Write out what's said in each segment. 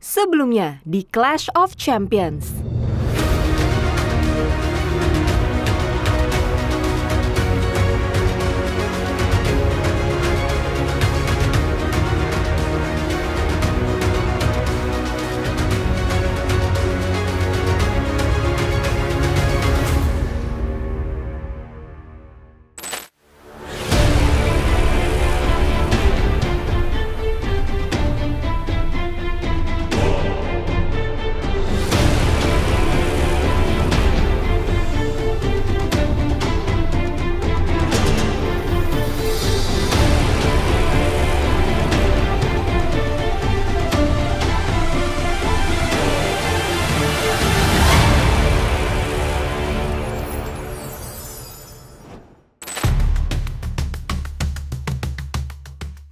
Sebelumnya di Clash of Champions.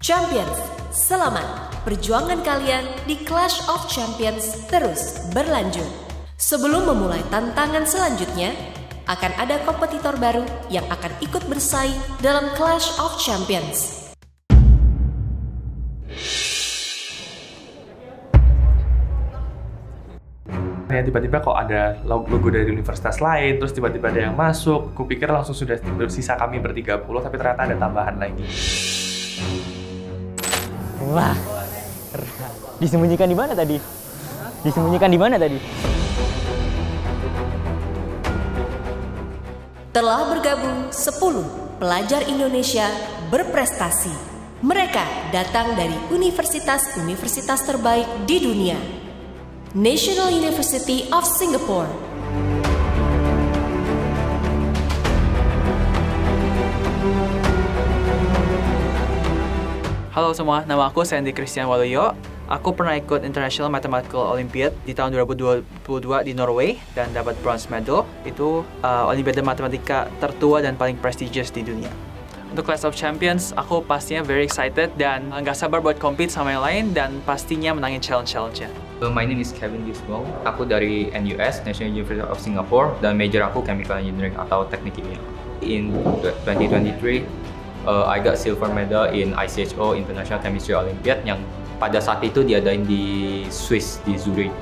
Champions, selamat! Perjuangan kalian di Clash of Champions terus berlanjut. Sebelum memulai tantangan selanjutnya, akan ada kompetitor baru yang akan ikut bersaing dalam Clash of Champions. Ya, tiba-tiba kok ada logo dari universitas lain, terus tiba-tiba ada yang masuk. Kupikir langsung sudah bersisa kami ber-30, tapi ternyata ada tambahan lagi. Wah, disembunyikan di mana tadi? Disembunyikan di mana tadi? Telah bergabung 10 pelajar Indonesia berprestasi. Mereka datang dari universitas-universitas terbaik di dunia. National University of Singapore, Halo semua, nama aku Sandy Christian Waluyo. Aku pernah ikut International Mathematical Olympiad di tahun 2022 di Norway dan dapat bronze medal. Itu Olimpiade Matematika tertua dan paling prestigious di dunia. Untuk Clash of Champions, aku pastinya very excited dan nggak sabar buat compete sama yang lain dan pastinya menangin challenge-nya. My name is Kevin Giswell. Aku dari NUS, National University of Singapore, dan major aku Chemical Engineering atau Teknik Kimia. In 2023, I got silver medal in ICHO International Chemistry Olympiad yang pada saat itu diadain di Swiss, di Zurich.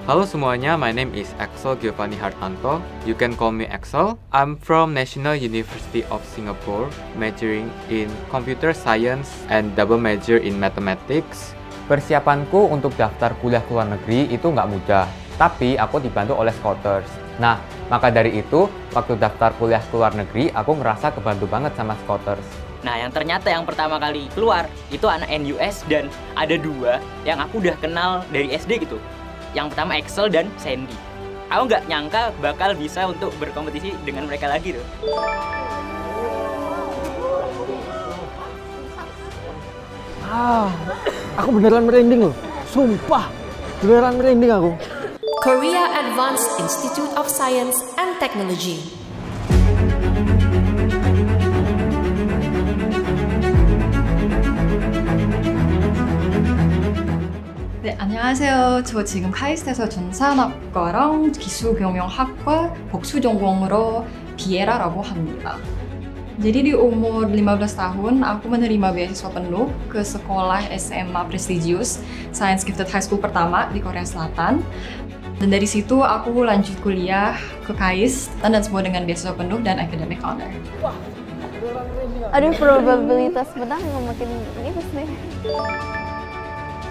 Halo semuanya, my name is Axel Giovanni Hartanto. You can call me Axel. I'm from National University of Singapore, majoring in Computer Science and double major in Mathematics. Persiapanku untuk daftar kuliah ke luar negeri itu nggak mudah, tapi aku dibantu oleh Scouters. Nah, maka dari itu, waktu daftar kuliah ke luar negeri, aku ngerasa kebantu banget sama Scouters. Nah, yang ternyata yang pertama kali keluar itu anak NUS dan ada 2 yang aku udah kenal dari SD gitu. Yang pertama Axel dan Sandy. Aku nggak nyangka bakal bisa untuk berkompetisi dengan mereka lagi tuh. Aku beneran merinding loh. Sumpah, beneran merinding aku. Korea Advanced Institute of Science and Technology. 네, 안녕하세요. 저 지금 카이스트에서 전산학과랑 기술경영학과 복수전공으로 비에라라고 합니다. Jadi di umur 15 tahun, aku menerima beasiswa penuh ke sekolah SMA prestigious Science Gifted High School pertama di Korea Selatan. Dan dari situ aku lanjut kuliah ke KAIST dan semua dengan beasiswa penuh dan academic honor. Aduh, probabilitas menang makin nipis nih.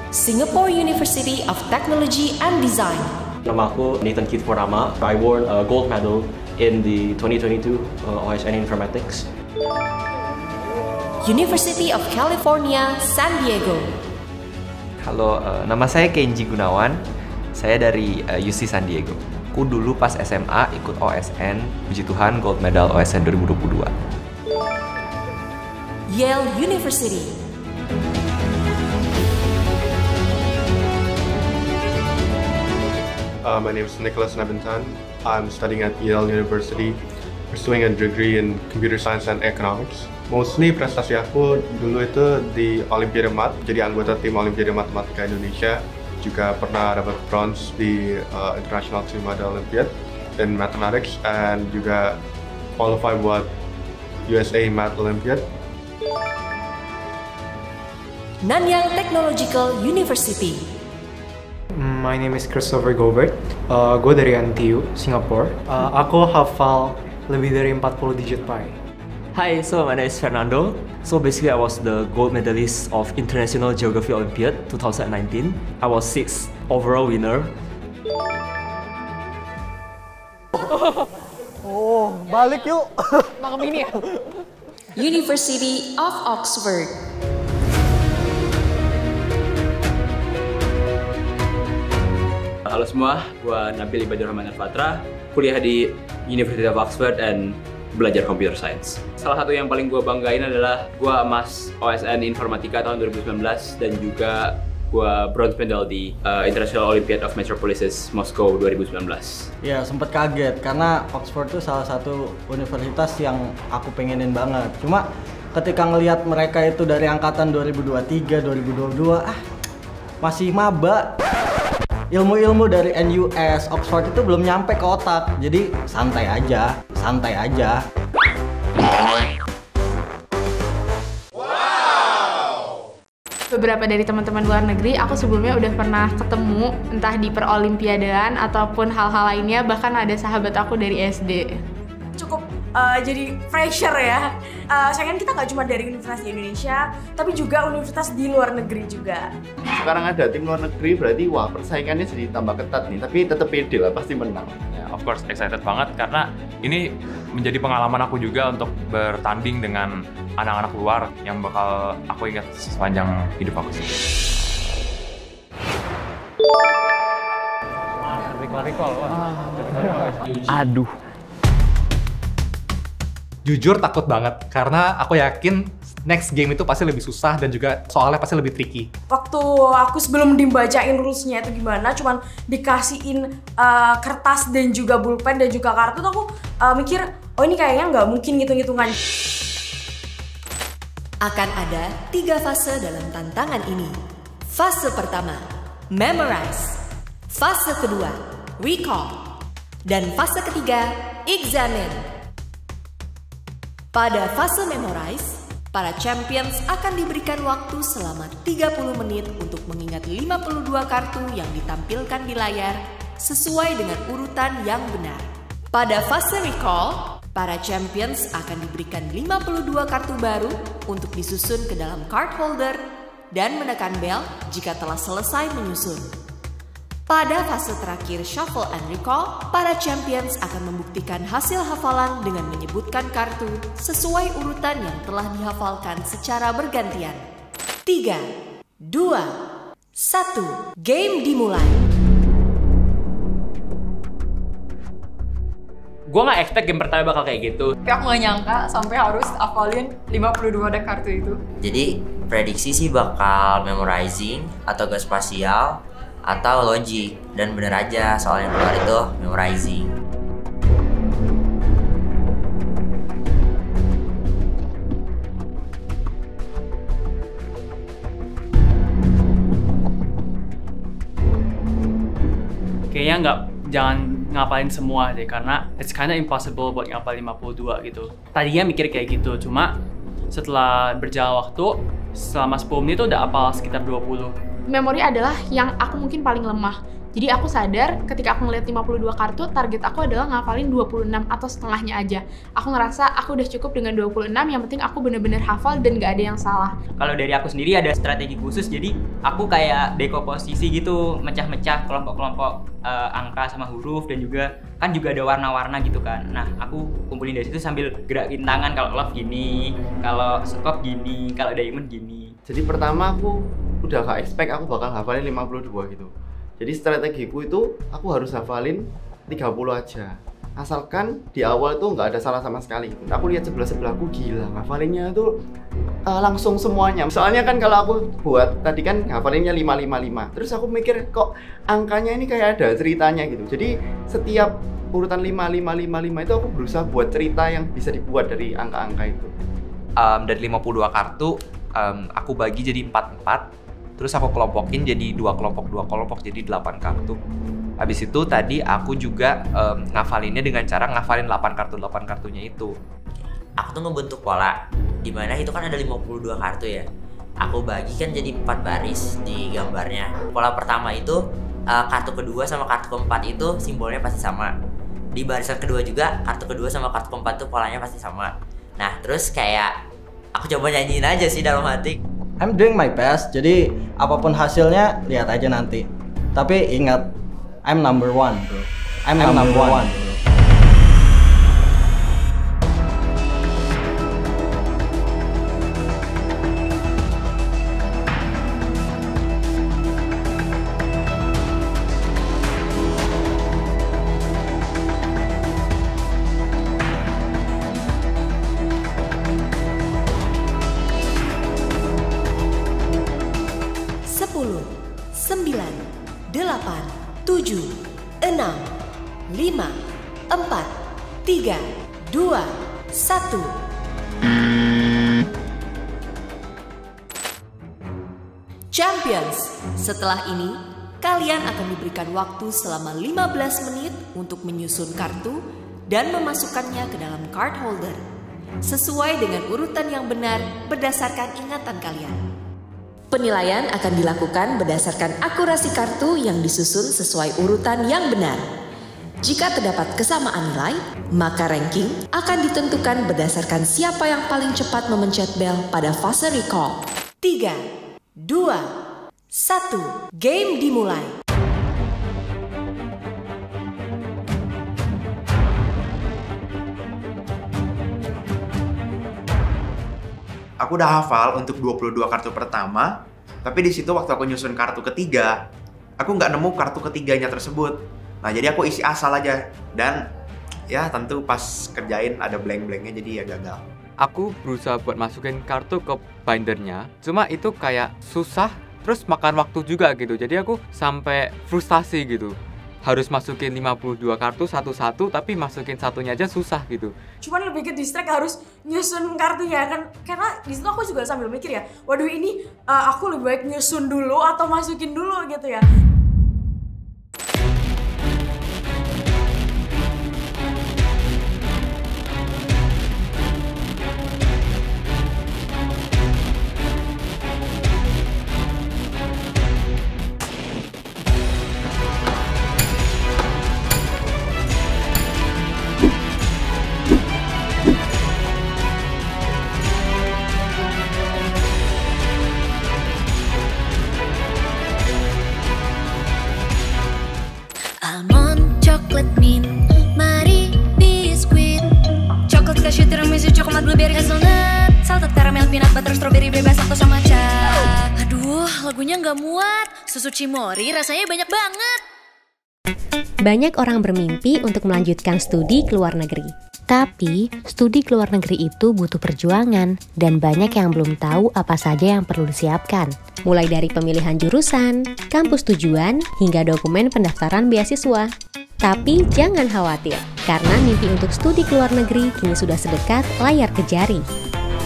Singapore University of Technology and Design. Nama aku Nathan Keith Purnama. I won a gold medal in the 2022 OSN Informatics. University of California, San Diego. Halo, nama saya Kenji Gunawan. Saya dari UC San Diego. Aku dulu pas SMA ikut OSN, puji Tuhan gold medal OSN 2022. Yale University. My name is Nicholas Nebentan. I'm studying at Yale University, pursuing a degree in computer science and economics. Mostly prestasi aku dulu itu di Olimpiade Mat, jadi anggota tim Olimpiade Matematika Indonesia. Juga pernah dapat bronze di International Team Model Olympiad in Mathematics, and juga qualify buat USA Math Olympiad. Nanyang Technological University. My name is Christopher Gobert. Gue dari NTU, Singapore. Aku hafal lebih dari 40 digit pi. Hi, so my name is Fernando. So basically, I was the gold medalist of International Geography Olympiad 2019. I was 6th overall winner. Oh, balik yuk. Makan ini ya. University of Oxford. Halo semua, gue Nabil Ibadur Rahman Al-Fatra, kuliah di University of Oxford and belajar computer science. Salah satu yang paling gue banggain adalah gue emas OSN Informatika tahun 2019 dan juga gue bronze medal di International Olympiad of Metropolises Moscow 2019. Ya, sempet kaget karena Oxford itu salah satu universitas yang aku pengenin banget. Cuma ketika ngelihat mereka itu dari angkatan 2023, 2022, masih maba. Ilmu-ilmu dari NUS, Oxford itu belum nyampe ke otak. Jadi santai aja. Beberapa dari teman-teman luar negeri aku sebelumnya udah pernah ketemu, entah di perolimpiadaan ataupun hal-hal lainnya, bahkan ada sahabat aku dari SD. Cukup jadi fresher ya. Sayangnya kita nggak cuma dari universitas di Indonesia, tapi juga universitas di luar negeri juga. Sekarang ada tim luar negeri, berarti wah persaingannya jadi tambah ketat nih, tapi tetap pede lah, pasti menang. Ya, of course excited banget karena ini menjadi pengalaman aku juga untuk bertanding dengan anak-anak luar yang bakal aku ingat sepanjang hidup aku sih. Aduh. Jujur takut banget karena aku yakin next game itu pasti lebih susah dan juga soalnya pasti lebih tricky. Waktu aku sebelum dibacain rules-nya itu gimana, cuman dikasihin kertas dan juga pulpen dan juga kartu tuh aku mikir, oh ini kayaknya nggak mungkin ngitung-ngitungan. Akan ada 3 fase dalam tantangan ini. Fase pertama, memorize. Fase kedua, recall. Dan fase ketiga, examine. Pada fase memorize, para champions akan diberikan waktu selama 30 menit untuk mengingat 52 kartu yang ditampilkan di layar sesuai dengan urutan yang benar. Pada fase recall, para champions akan diberikan 52 kartu baru untuk disusun ke dalam card holder dan menekan bel jika telah selesai menyusun. Pada fase terakhir shuffle and recall, para champions akan membuktikan hasil hafalan dengan menyebutkan kartu sesuai urutan yang telah dihafalkan secara bergantian. 3, 2, 1, game dimulai. Gue gak expect game pertama bakal kayak gitu. Tapi aku gak nyangka sampai harus hafalin 52 deck kartu itu. Jadi prediksi sih bakal memorizing atau gak spasial atau logic, dan bener aja soal yang keluar itu memorizing. Kayaknya jangan ngapalin semua deh, karena it's kinda impossible buat ngapalin 52 gitu. Tadinya mikir kayak gitu, cuma setelah berjalan waktu, selama 10 menit tuh udah hafal sekitar 20. Memori adalah yang aku mungkin paling lemah. Jadi aku sadar ketika aku ngeliat 52 kartu, target aku adalah ngafalin 26 atau setengahnya aja. Aku ngerasa aku udah cukup dengan 26, yang penting aku bener-bener hafal dan gak ada yang salah. Kalau dari aku sendiri ada strategi khusus, jadi aku kayak dekomposisi gitu, mecah-mecah kelompok-kelompok angka sama huruf, dan juga kan juga ada warna-warna gitu kan. Nah, aku kumpulin dari situ sambil gerakin tangan, kalau love gini, kalau skop gini, kalau diamond gini. Jadi pertama aku udah gak expect aku bakal hafalin 52 gitu. Jadi strategiku itu aku harus hafalin 30 aja. Asalkan di awal tuh nggak ada salah sama sekali. Aku lihat sebelah-sebelahku gila, hafalinnya tuh langsung semuanya. Soalnya kan kalau aku buat tadi kan hafalinnya 555. Terus aku mikir kok angkanya ini kayak ada ceritanya gitu. Jadi setiap urutan 5555 itu aku berusaha buat cerita yang bisa dibuat dari angka-angka itu. Dari 52 kartu, aku bagi jadi 4-4. Terus aku kelompokin jadi 2 kelompok jadi 8 kartu. Habis itu tadi aku juga ngafalinnya dengan cara ngafalin 8 kartunya itu. Aku tuh ngebentuk pola, dimana itu kan ada 52 kartu ya. Aku bagikan jadi 4 baris di gambarnya. Pola pertama itu kartu kedua sama kartu keempat itu simbolnya pasti sama. Di barisan kedua juga kartu kedua sama kartu keempat tuh polanya pasti sama. Nah terus kayak aku coba nyanyiin aja sih dalam hati. I'm doing my best, jadi apapun hasilnya lihat aja nanti. Tapi ingat, I'm number one, bro. I'm number one. 'Champions', setelah ini kalian akan diberikan waktu selama 15 menit untuk menyusun kartu dan memasukkannya ke dalam card holder sesuai dengan urutan yang benar berdasarkan ingatan kalian. Penilaian akan dilakukan berdasarkan akurasi kartu yang disusun sesuai urutan yang benar. Jika terdapat kesamaan nilai, maka ranking akan ditentukan berdasarkan siapa yang paling cepat memencet bel pada fase recall. 3, 2, 1, game dimulai. Aku udah hafal untuk 22 kartu pertama, tapi di situ waktu aku nyusun kartu ketiga, aku nggak nemu kartu ketiganya tersebut. Nah, jadi aku isi asal aja. Dan ya tentu pas kerjain ada blank-blanknya, jadi ya gagal. Aku berusaha buat masukin kartu ke bindernya, cuma itu kayak susah, terus makan waktu juga gitu. Jadi aku sampai frustasi gitu. Harus masukin 52 kartu satu-satu, tapi masukin satunya aja susah gitu. Cuman lebih ke distract harus nyusun kartunya kan, karena di situ aku juga sambil mikir ya, waduh ini aku lebih baik nyusun dulu atau masukin dulu gitu ya. Chocolate mint, mari biskuit, coklat cashew tiramisu, coklat blueberry hazelnut, salted caramel, peanut butter, strawberry, bebas laktosa matcha. Aduh, lagunya nggak muat. Susu Cimory rasanya banyak banget. Banyak orang bermimpi untuk melanjutkan studi ke luar negeri. Tapi, studi ke luar negeri itu butuh perjuangan dan banyak yang belum tahu apa saja yang perlu disiapkan. Mulai dari pemilihan jurusan, kampus tujuan, hingga dokumen pendaftaran beasiswa. Tapi jangan khawatir, karena mimpi untuk studi ke luar negeri kini sudah sedekat layar ke jari.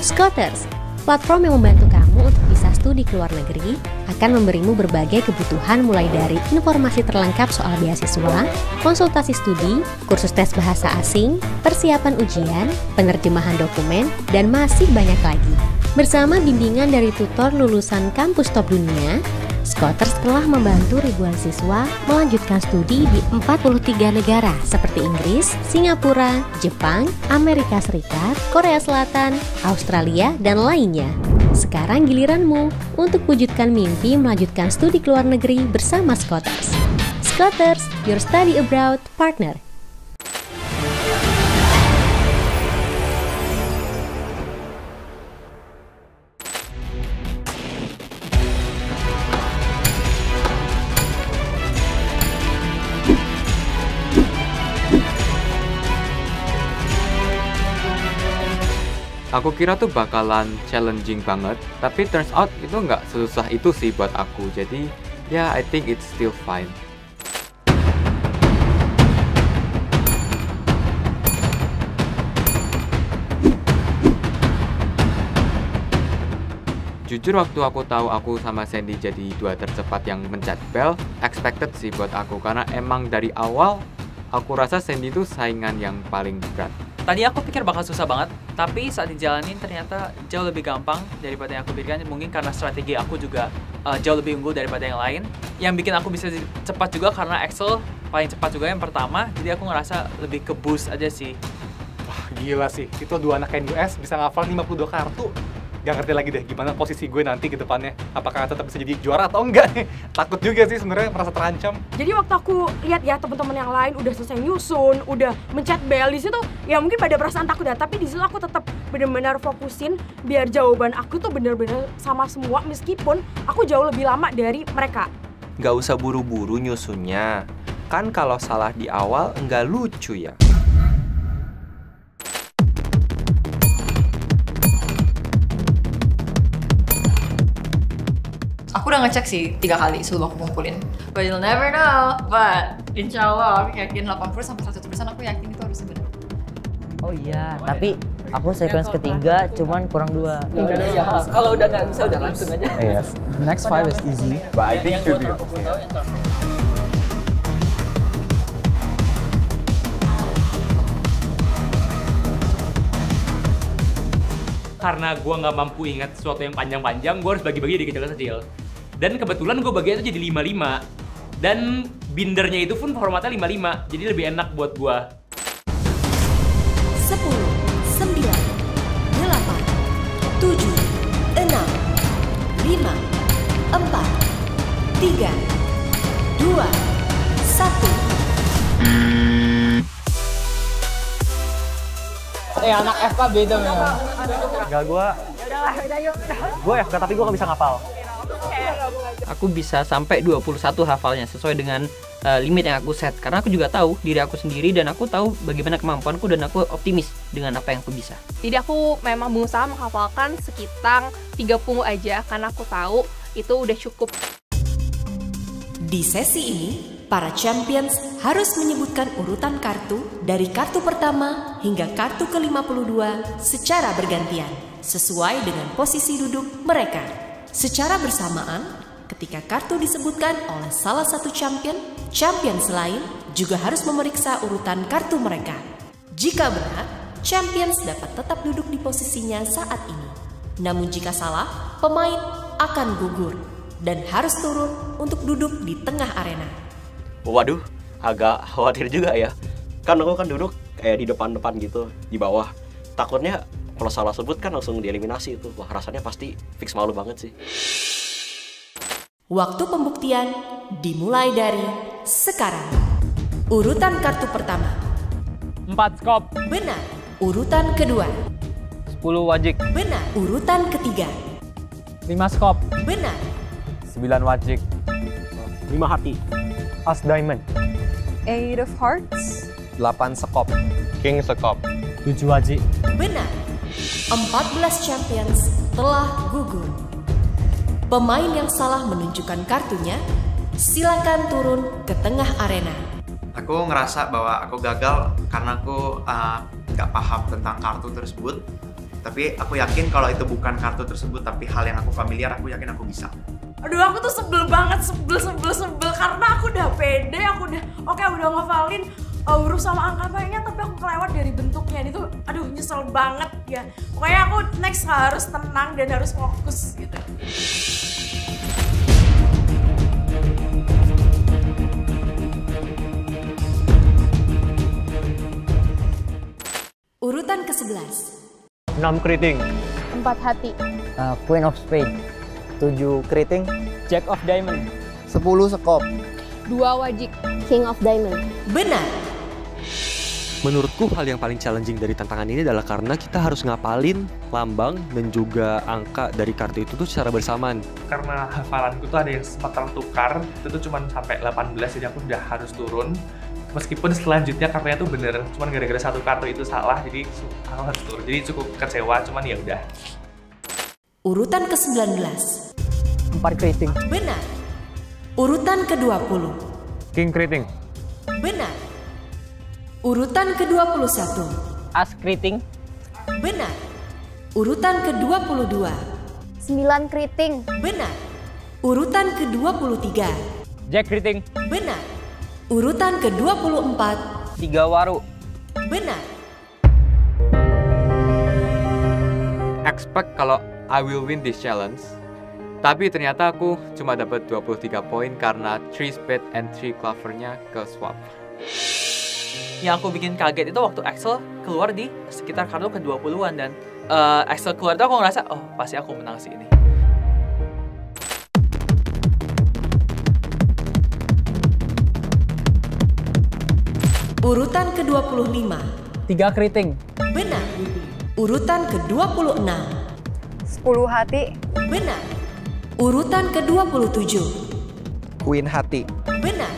Scholars, platform yang membantu kamu untuk bisa studi ke luar negeri, akan memberimu berbagai kebutuhan mulai dari informasi terlengkap soal beasiswa, konsultasi studi, kursus tes bahasa asing, persiapan ujian, penerjemahan dokumen, dan masih banyak lagi. Bersama bimbingan dari tutor lulusan kampus top dunia, Scholars telah membantu ribuan siswa melanjutkan studi di 43 negara seperti Inggris, Singapura, Jepang, Amerika Serikat, Korea Selatan, Australia, dan lainnya. Sekarang giliranmu untuk wujudkan mimpi melanjutkan studi ke luar negeri bersama Scholars. Scholars, your study abroad partner. Aku kira tuh bakalan challenging banget, tapi turns out itu nggak sesusah itu sih buat aku. Jadi ya, I think it's still fine. Jujur waktu aku tahu aku sama Sandy jadi dua tercepat yang mencet bel, expected sih buat aku, karena emang dari awal aku rasa Sandy itu saingan yang paling berat. Tadi aku pikir bakal susah banget, Tapi saat dijalanin ternyata jauh lebih gampang daripada yang aku pikirkan. Mungkin karena strategi aku juga jauh lebih unggul daripada yang lain. Yang bikin aku bisa cepat juga karena Axel paling cepat juga yang pertama. Jadi aku ngerasa lebih ke boost aja sih. Wah gila sih, itu 2 anak NUS bisa ngafal 52 kartu. Gak ngerti lagi deh gimana posisi gue nanti ke depannya. Apakah tetap bisa jadi juara atau enggak nih. Takut juga sih sebenarnya, merasa terancam. Jadi waktu aku lihat ya teman-teman yang lain udah selesai nyusun, udah mencet bel di situ, ya mungkin pada perasaan takut ya, tapi di situ aku tetap benar-benar fokusin biar jawaban aku tuh benar-benar sama semua meskipun aku jauh lebih lama dari mereka. Gak usah buru-buru nyusunnya. Kan kalau salah di awal nggak lucu ya. Aku udah ngecek sih 3 kali sebelum aku kumpulin. But you'll never know. But insya Allah aku yakin 80-100% aku yakin itu harus benar. Oh iya, tapi aku sequence ketiga cuman kurang 2. Ya, kalau udah nggak bisa udah langsung aja. Yes. Next 5 is easy, but I think should be okay. Karena gue nggak mampu ingat sesuatu yang panjang-panjang, gue harus bagi-bagi di kecil-kecil. Dan kebetulan gue baginya itu jadi 5-5. Dan bindernya itu pun formatnya 5-5, jadi lebih enak buat gue. 10, 9, 8, 7, 6, 5, 4, 3, 2, 1. Anak FK beda memang. Enggak, gue FK tapi gue gak bisa ngapal. Aku bisa sampai 21 hafalnya sesuai dengan limit yang aku set. Karena aku juga tahu diri aku sendiri dan aku tahu bagaimana kemampuanku dan aku optimis dengan apa yang aku bisa. Jadi aku memang berusaha menghafalkan sekitar 30 aja karena aku tahu itu udah cukup. Di sesi ini, para champions harus menyebutkan urutan kartu dari kartu pertama hingga kartu ke-52 secara bergantian, sesuai dengan posisi duduk mereka. Secara bersamaan, ketika kartu disebutkan oleh salah satu champion, champions lain juga harus memeriksa urutan kartu mereka. Jika benar, champions dapat tetap duduk di posisinya saat ini. Namun jika salah, pemain akan gugur dan harus turun untuk duduk di tengah arena. Waduh, agak khawatir juga ya. Kan aku kan duduk kayak di depan-depan gitu, di bawah. Takutnya kalau salah sebut kan langsung dieliminasi itu. Wah, rasanya pasti fix malu banget sih. Waktu pembuktian dimulai dari sekarang. Urutan kartu pertama. 4 skop. Benar. Urutan kedua. 10 wajik. Benar. Urutan ketiga. 5 skop. Benar. 9 wajik. 5 hati. As diamond. 8 of hearts. 8 sekop. King sekop. 7 wajik. Benar. 14 champions telah gugur. Pemain yang salah menunjukkan kartunya, silakan turun ke tengah arena. Aku ngerasa bahwa aku gagal karena aku nggak paham tentang kartu tersebut. Tapi aku yakin kalau itu bukan kartu tersebut, tapi hal yang aku familiar, aku yakin aku bisa. Aduh, aku tuh sebel banget, sebel karena aku udah pede, aku udah udah ngafalin huruf sama angka-angkanya, tapi aku kelewat dari bentuknya. Itu aduh nyesel banget ya. Pokoknya aku next harus tenang dan harus fokus gitu. Urutan ke-11. 6 keriting. 4 hati. Queen of Spades. 7 keriting. Jack of Diamond. 10 sekop. 2 wajik. King of Diamond. Benar. Menurutku hal yang paling challenging dari tantangan ini adalah karena kita harus ngapalin lambang dan juga angka dari kartu itu tuh secara bersamaan. Karena hafalanku tuh ada yang sempat tertukar, itu tuh cuma sampai 18, jadi aku udah harus turun. Meskipun selanjutnya kartunya tuh bener, cuman gara-gara satu kartu itu salah, jadi aku harus turun. Jadi cukup kecewa, cuman ya udah. Urutan ke-19. 4 keriting. Benar. Urutan ke-20. King keriting. Benar. Urutan ke-21. As keriting. Benar. Urutan ke-22. 9 keriting. Benar. Urutan ke-23. Jack keriting. Benar. Urutan ke-24. 3 waru. Benar. expect kalau I will win this challenge. Tapi ternyata aku cuma dapat 23 poin karena 3 spade and 3 clover-nya ke swap. Yang aku bikin kaget itu waktu Axel keluar di sekitar kartu ke-20-an dan Axel keluar itu aku ngerasa, oh pasti aku menang sih ini. Urutan ke-25. 3 keriting. Benar. Urutan ke-26. 10 hati. Benar. Urutan ke-27. Queen hati. Benar.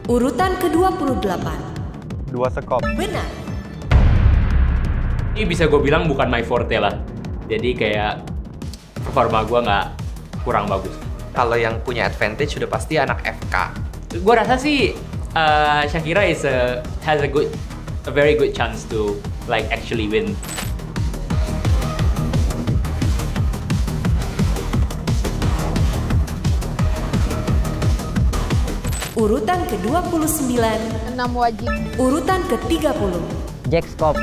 Urutan ke-28. 2 sekop. Benar. Ini bisa gue bilang bukan my forte lah. Jadi kayak performa gue nggak kurang bagus. Kalau yang punya advantage sudah pasti anak FK. Gue rasa sih Shakira has a very good chance to like actually win. Urutan ke-29. 6 wajib. Urutan ke-30. Jack skop.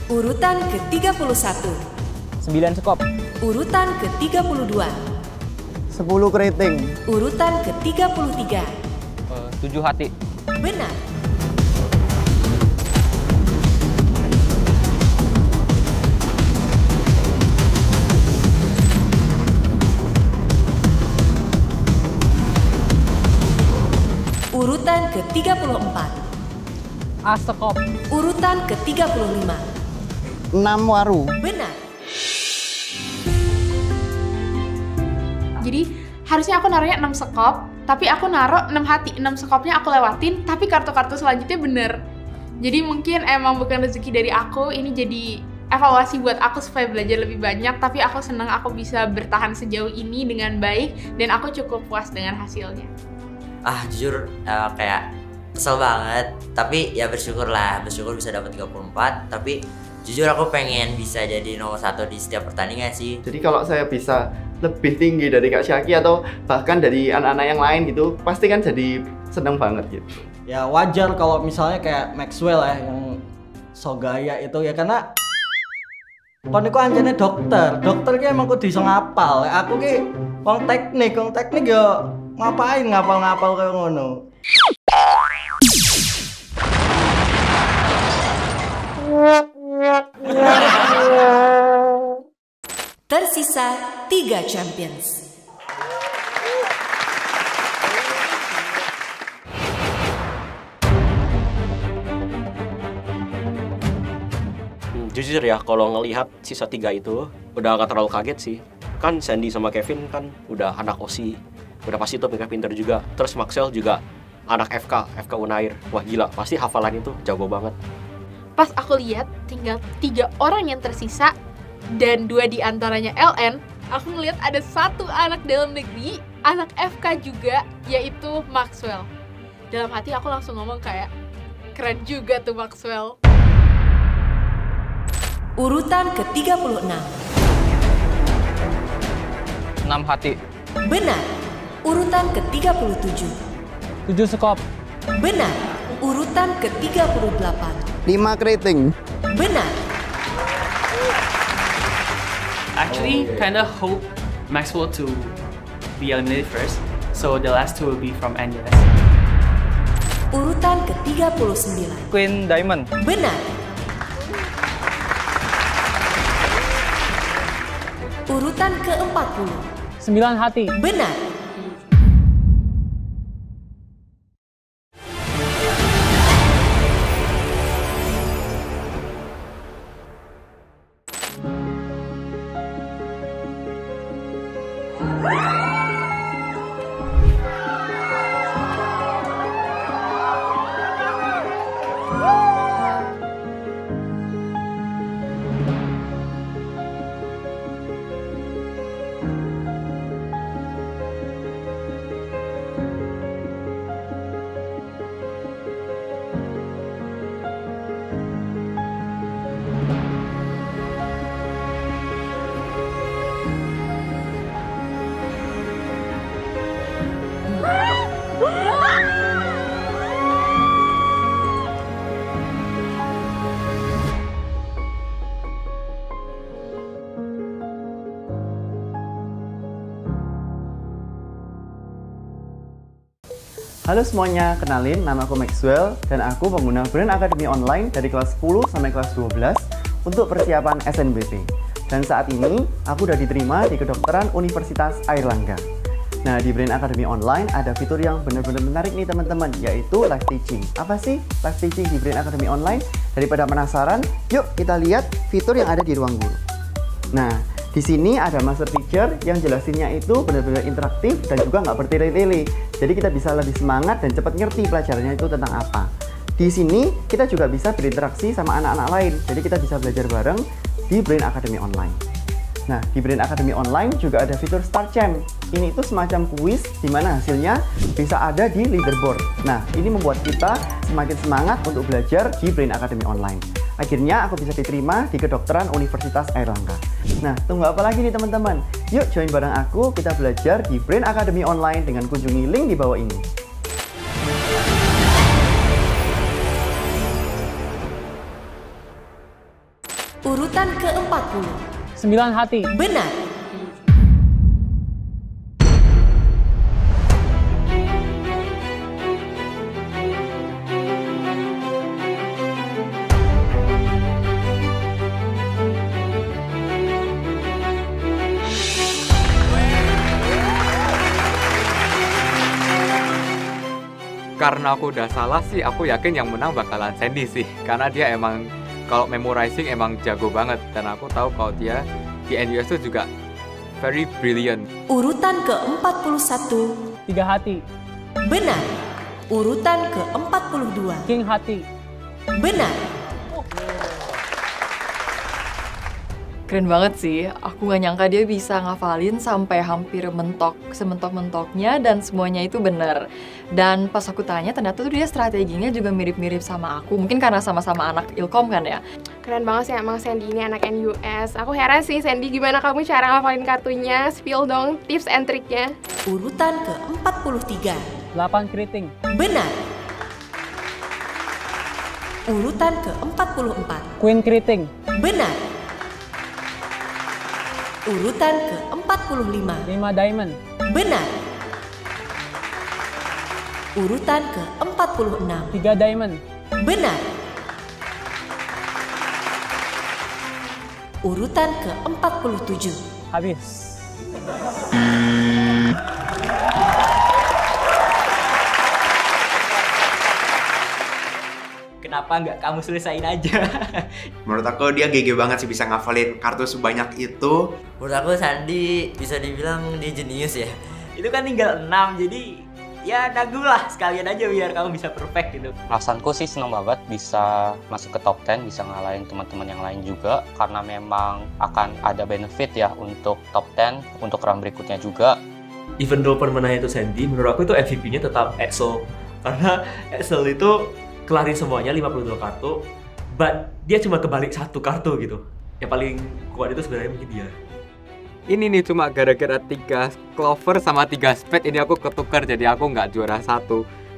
Urutan ke-31. 9 skop. Urutan ke-32. 10 keriting. Urutan ke-33. 7 hati. Benar. Urutan ke-34. As sekop. Urutan ke-35. 6 waru. Benar. Jadi harusnya aku naruhnya 6 sekop, tapi aku naruh 6 hati. 6 sekopnya aku lewatin, tapi kartu-kartu selanjutnya bener. Jadi mungkin emang bukan rezeki dari aku, ini jadi evaluasi buat aku supaya belajar lebih banyak, tapi aku senang aku bisa bertahan sejauh ini dengan baik, dan aku cukup puas dengan hasilnya. Jujur kayak kesel banget, tapi ya bersyukur bisa dapat 34, tapi jujur aku pengen bisa jadi nomor 1 di setiap pertandingan sih. Jadi kalau saya bisa lebih tinggi dari Kak Syaki atau bahkan dari anak-anak yang lain gitu, pasti kan jadi seneng banget gitu. Ya wajar kalau misalnya kayak Maxwell ya yang so gaya itu ya, karena kon iku anjene dokter ki emang kudu iso ngapal. Aku ki wong teknik ya ngapain ngapal kayak ngono. Tersisa 3 champions. Jujur ya, kalau ngelihat sisa 3 itu udah gak terlalu kaget sih. Kan Sandy sama Kevin kan udah anak OSI, udah pasti tuh pinter juga. Terus Maxwell juga anak FK Unair. Wah gila, pasti hafalan itu jago banget. Pas aku lihat tinggal 3 orang yang tersisa dan 2 diantaranya LN, aku ngeliat ada 1 anak dalam negeri, anak FK juga, yaitu Maxwell. Dalam hati aku langsung ngomong kayak, keren juga tuh Maxwell. Urutan ke-36. 6 hati. Benar. Urutan ke-37. 7 skop. Benar. Urutan ke-38. 5 keriting. Benar. Actually, kinda hope Maxwell to be eliminated first, so the last 2 will be from NUS. Urutan ke-39. Queen Diamond. Benar. Urutan ke-40. 9 hati. Benar. Halo semuanya, kenalin nama aku Maxwell dan aku pengguna Brain Academy Online dari kelas 10 sampai kelas 12 untuk persiapan SNBP. Dan saat ini aku udah diterima di kedokteran Universitas Airlangga. Nah, di Brain Academy Online ada fitur yang benar-benar menarik nih teman-teman, yaitu live teaching. Apa sih live teaching di Brain Academy Online? Daripada penasaran, yuk kita lihat fitur yang ada di ruang guru. Nah, di sini ada master teacher yang jelasinnya itu benar-benar interaktif dan juga nggak bertele-tele. Jadi kita bisa lebih semangat dan cepat ngerti pelajarannya itu tentang apa. Di sini kita juga bisa berinteraksi sama anak-anak lain. Jadi kita bisa belajar bareng di Brain Academy Online. Nah, di Brain Academy Online juga ada fitur Star Champ. Ini itu semacam kuis di mana hasilnya bisa ada di leaderboard. Nah, ini membuat kita semakin semangat untuk belajar di Brain Academy Online. Akhirnya aku bisa diterima di kedokteran Universitas Airlangga. Nah, tunggu apa lagi nih teman-teman? Yuk join bareng aku, kita belajar di Brain Academy Online dengan kunjungi link di bawah ini. Urutan ke-40. 9 hati. Benar. Karena aku udah salah sih, aku yakin yang menang bakalan Sandy sih. Karena dia emang kalau memorizing emang jago banget, dan aku tahu kalau dia di NUS itu juga very brilliant. Urutan ke-41. 3 hati. Benar. Urutan ke-42. King hati. Benar. Keren banget sih, aku gak nyangka dia bisa ngafalin sampai hampir sementok-mentoknya dan semuanya itu bener. Dan pas aku tanya, ternyata tuh dia strateginya juga mirip-mirip sama aku. Mungkin karena sama-sama anak Ilkom kan ya. Keren banget sih emang Sandy ini anak NUS. Aku heran sih Sandy, gimana kamu cara ngafalin kartunya? Spill dong tips and triknya. Urutan ke-43. 8 keriting. Benar. Urutan ke-44. Queen keriting. Benar. Urutan ke-45. 5 diamond. Benar. Urutan ke-46. 3 diamond. Benar. Urutan ke-47. Habis. Kenapa nggak kamu selesain aja? Menurut aku dia GG banget sih bisa ngafalin kartu sebanyak itu. Menurut aku Sandy bisa dibilang dia jenius ya. Itu kan tinggal 6, jadi ya dagu lah sekalian aja biar kamu bisa perfect gitu. Perasaanku sih seneng banget bisa masuk ke top 10, bisa ngalahin teman-teman yang lain juga. Karena memang akan ada benefit ya untuk top 10, untuk round berikutnya juga. Even though pemenangnya itu Sandy, menurut aku itu MVP-nya tetap Axel. Karena Axel itu kelarin semuanya 52 kartu, but dia cuma kebalik 1 kartu gitu. Yang paling kuat itu sebenarnya mungkin dia. Ini nih cuma gara-gara 3 clover sama 3 spade ini aku ketukar, jadi aku nggak juara 1.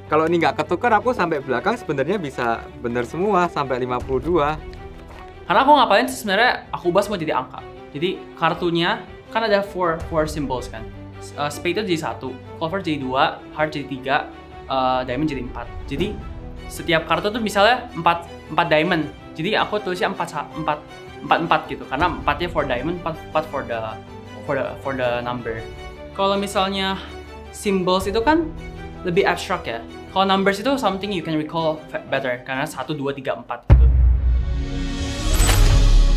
Kalau ini nggak ketukar, aku sampai belakang sebenarnya bisa bener semua sampai 52. Karena aku ngapain sih sebenarnya aku bahas mau jadi angka. Jadi kartunya kan ada 4 symbols kan. Spade itu jadi 1, clover jadi 2, heart jadi 3, diamond jadi 4. Jadi setiap kartu tuh misalnya 4 diamond. Jadi aku tulisnya 4 gitu karena 4-nya for diamond, 4 for the number. Kalau misalnya symbols itu kan lebih abstrak ya. Kalau numbers itu something you can recall better karena 1, 2, 3, 4 gitu.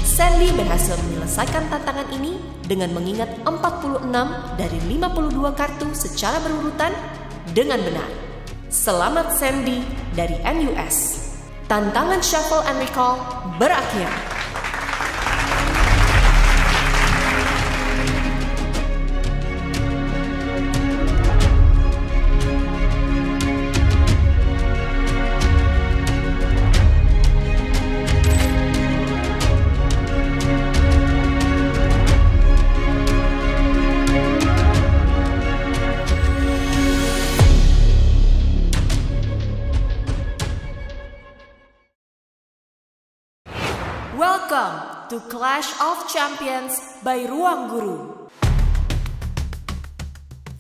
Sandy berhasil menyelesaikan tantangan ini dengan mengingat 46 dari 52 kartu secara berurutan dengan benar. Selamat Sandy dari NUS. Tantangan Shuffle and Recall berakhir. Welcome to Clash of Champions by Ruang Guru.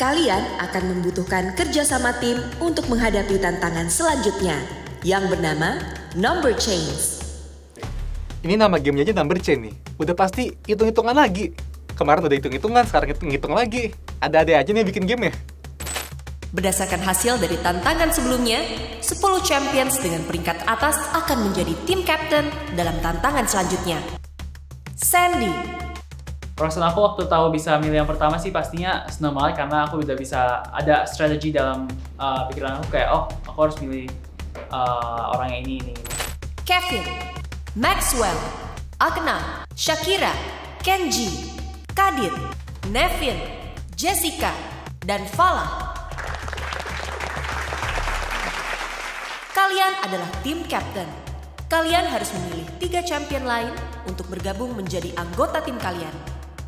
Kalian akan membutuhkan kerjasama tim untuk menghadapi tantangan selanjutnya yang bernama Number Chains. Ini nama gamenya aja Number Chain nih. Udah pasti hitung-hitungan lagi. Kemarin udah hitung-hitungan, sekarang hitung-hitung lagi. Ada-ada aja nih bikin game ya. Berdasarkan hasil dari tantangan sebelumnya, 10 champions dengan peringkat atas akan menjadi tim captain dalam tantangan selanjutnya. Sandy. Perasaan aku waktu tahu bisa milih yang pertama sih pastinya senang banget karena aku udah bisa ada strategi dalam pikiran aku kayak aku harus milih orang yang ini. Kevin, Maxwell, Agna, Shakira, Kenji, Kadit, Nevin, Jessica, dan Falah. Kalian adalah tim captain. Kalian harus memilih 3 champion lain untuk bergabung menjadi anggota tim kalian.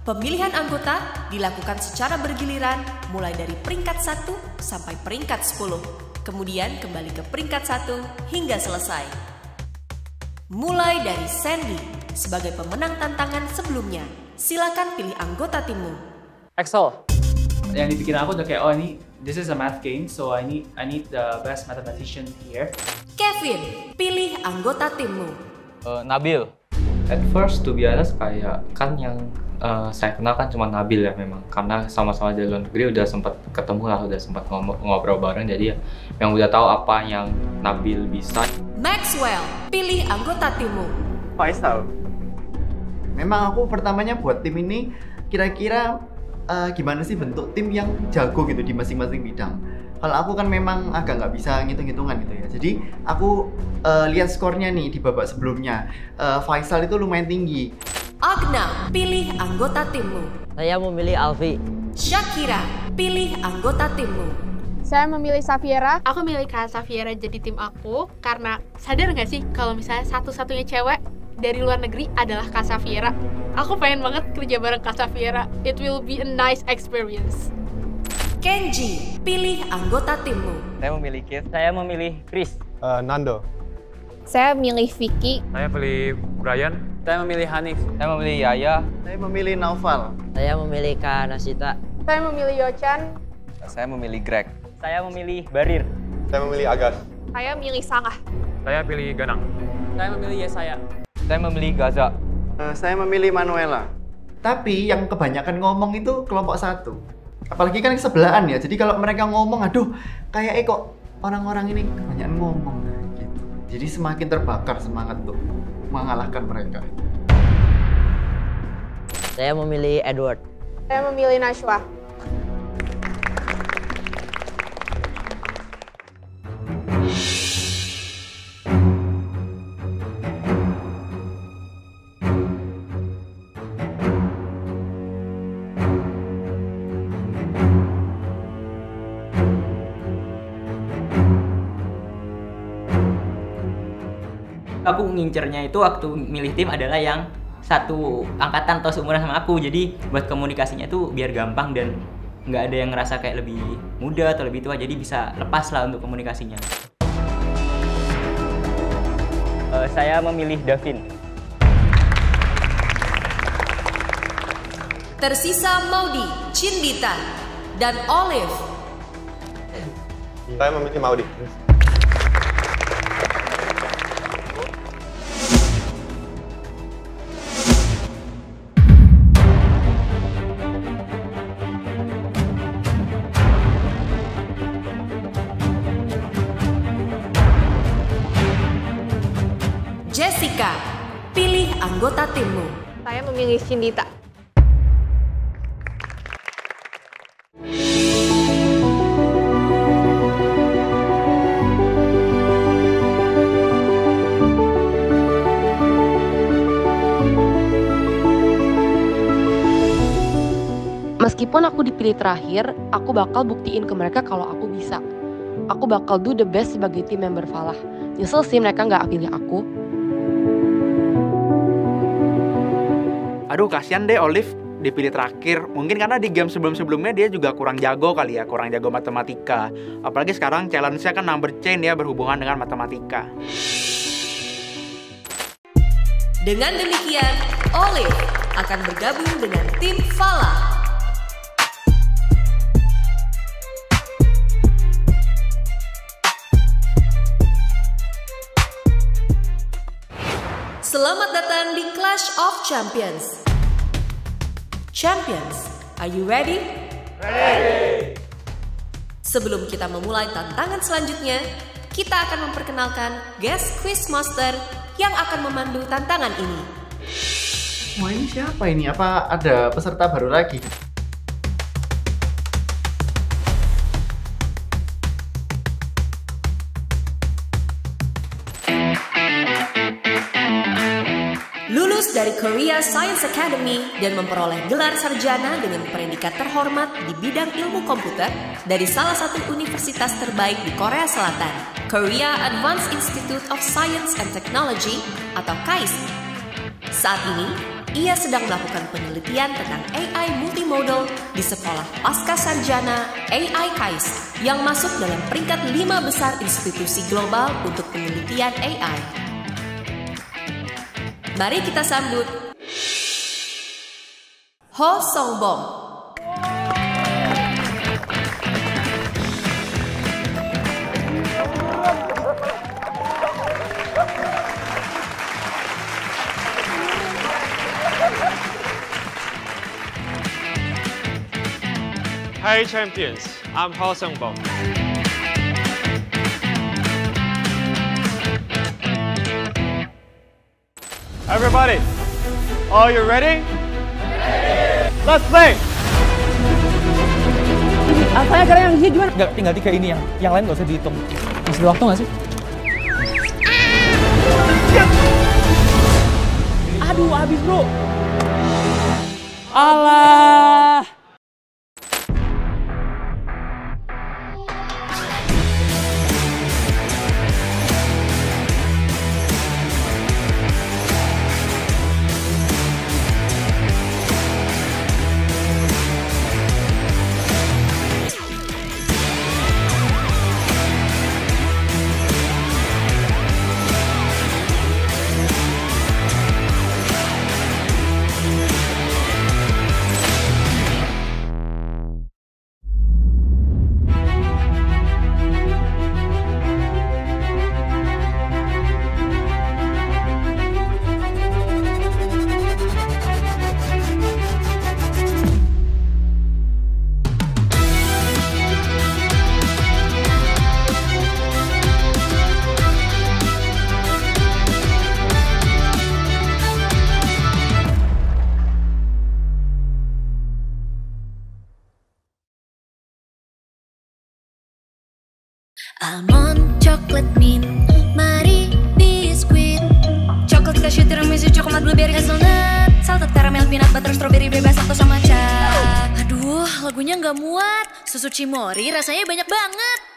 Pemilihan anggota dilakukan secara bergiliran mulai dari peringkat 1 sampai peringkat 10. Kemudian kembali ke peringkat 1 hingga selesai. Mulai dari Sandy sebagai pemenang tantangan sebelumnya. Silakan pilih anggota timmu. Excel. Yang di pikiran aku udah kayak ini this is a math game, so I need the best mathematician here. Kevin, pilih anggota timmu. Nabil. At first, to be honest, kayak kan yang saya kenal kan cuma Nabil ya memang. Karena sama-sama di luar negeri udah sempat ketemu lah, udah sempat ngobrol bareng. Jadi ya, yang udah tahu apa yang Nabil bisa. Maxwell, pilih anggota timmu. Faisal. Memang aku pertamanya buat tim ini kira-kira gimana sih bentuk tim yang jago gitu di masing-masing bidang. Kalau aku kan memang agak nggak bisa ngitung-hitungan gitu ya. Jadi aku lihat skornya nih di babak sebelumnya. Faisal itu lumayan tinggi. Agna, pilih anggota timmu. Saya memilih Alfi. Shakira, pilih anggota timmu. Saya memilih Safiera. Aku milih Kak Safiera jadi tim aku karena sadar nggak sih kalau misalnya satu-satunya cewek dari luar negeri adalah Kak Safiera. Aku pengen banget kerja bareng Kak Safiera. It will be a nice experience. Kenji, pilih anggota timmu. Saya memilih Keith. Saya memilih Chris. Nando. Saya memilih Vicky. Saya pilih Brian. Saya memilih Hanif. Saya memilih Yaya. Saya memilih Naufal. Saya memilih Kak Nasita. Saya memilih Yochan. Saya memilih Greg. Saya memilih Barir. Saya memilih Agas. Saya milih Sangah. Saya pilih Ganang. Saya memilih Yesaya. Saya memilih Gaza. Saya memilih Manuela. Tapi yang kebanyakan ngomong itu kelompok 1. Apalagi kan sebelahan ya. Jadi kalau mereka ngomong, aduh, kayak kok orang-orang ini kebanyakan ngomong gitu. Jadi semakin terbakar semangat tuh mengalahkan mereka. Saya memilih Edward. Saya memilih Nashwa. Aku ngincernya itu waktu milih tim adalah yang satu angkatan atau seumuran sama aku, jadi buat komunikasinya tuh biar gampang dan nggak ada yang ngerasa kayak lebih muda atau lebih tua, jadi bisa lepas lah untuk komunikasinya. Saya memilih Davin. Tersisa Maudi, Cindita, dan Olive. Saya memilih Maudi. Jessica, pilih anggota timmu. Saya memilih Cindita. Meskipun aku dipilih terakhir, aku bakal buktiin ke mereka kalau aku bisa. Aku bakal do the best sebagai tim member Falah. Nyesel sih mereka nggak pilih aku. Aduh, kasihan deh Olive dipilih terakhir. Mungkin karena di game sebelum-sebelumnya dia juga kurang jago kali ya, kurang jago matematika. Apalagi sekarang challenge-nya kan number chain ya, berhubungan dengan matematika. Dengan demikian, Olive akan bergabung dengan tim Falah. Selamat datang di Clash of Champions. Champions, are you ready? Ready! Sebelum kita memulai tantangan selanjutnya, kita akan memperkenalkan guest quiz master yang akan memandu tantangan ini. Wah, ini siapa ini? Apa ada peserta baru lagi? Lulus dari Korea Science Academy dan memperoleh gelar sarjana dengan predikat terhormat di bidang ilmu komputer dari salah satu universitas terbaik di Korea Selatan, Korea Advanced Institute of Science and Technology atau KAIST. Saat ini, ia sedang melakukan penelitian tentang AI multimodal di Sekolah Pasca Sarjana AI KAIST yang masuk dalam peringkat 5 besar institusi global untuk penelitian AI. Mari kita sambut Ho Songbom. Hi champions, I'm Ho Songbom. Everybody, are you ready? Ready! Let's play! Saya kira yang gimana? Nggak, tinggal 3 ini yang lain nggak usah dihitung. Masih ada waktu nggak sih? Aduh, habis bro. Alah. Almond, chocolate mint, mari biskuit, coklat cashew, tiramisu, coklat blueberry, hazelnut, salted caramel, peanut butter, strawberry, bebas laktosa, matcha. Aduh, lagunya nggak muat. Susu Cimory rasanya banyak banget.